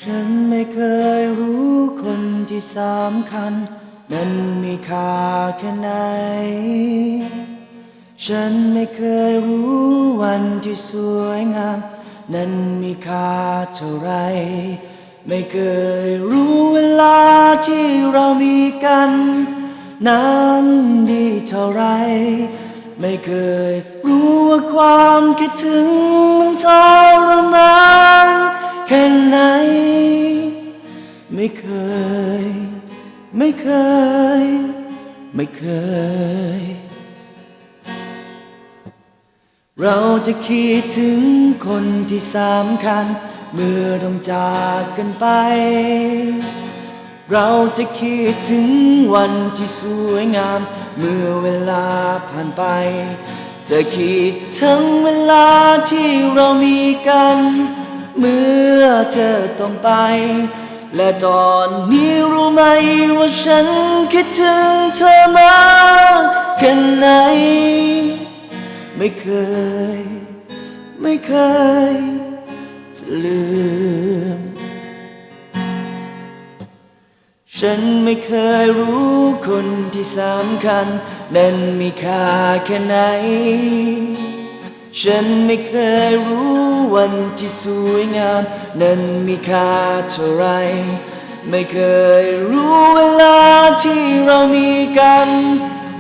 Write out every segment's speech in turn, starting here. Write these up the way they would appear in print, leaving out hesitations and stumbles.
ฉันไม่เคยรู้คนที่สำคัญนั้นมีค่าแค่ไหนฉันไม่เคยรู้วันที่สวยงามนั้นมีค่าเท่าไรไม่เคยรู้เวลาที่เรามีกันนั้นดีเท่าไรไม่เคยรู้ว่าความคิดถึงมันทรมานแค่ไหนไม่เคยไม่เคยเราจะคิดถึงคนที่สำคัญเมื่อต้องจากกันไปเราจะคิดถึงวันที่สวยงามเมื่อเวลาผ่านไปจะคิดถึงเวลาที่เรามีกันเมื่อเธอต้องไปและตอนนี้รู้ไหมว่าฉันคิดถึงเธอมากแค่ไหนไม่เคยจะลืมฉันไม่เคยรู้คนที่สำคัญนั้นมีค่าแค่ไหนฉันไม่เคยรู้วันที่สวยงามนั้นมีค่าเท่าไรไม่เคยรู้เวลาที่เรามีกัน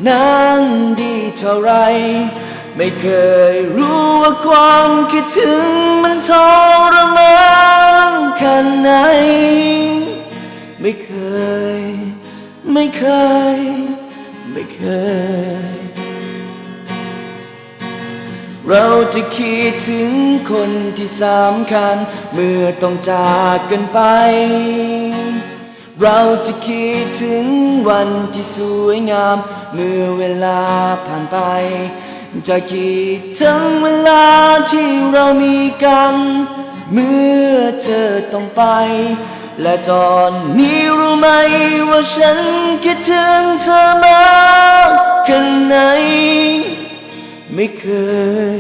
นั้นดีเท่าไรไม่เคยรู้ว่าความคิดถึงมันทรมานแค่ไหนไม่เคยเราจะคิดถึงคนที่สำคัญเมื่อต้องจากกันไปเราจะคิดถึงวันที่สวยงามเมื่อเวลาผ่านไปจะคิดถึงเวลาที่เรามีกันเมื่อเธอต้องไปและตอนนี้รู้ไหมว่าฉันคิดถึงเธอมากแค่ไหนไม่เคย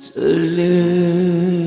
จะลืม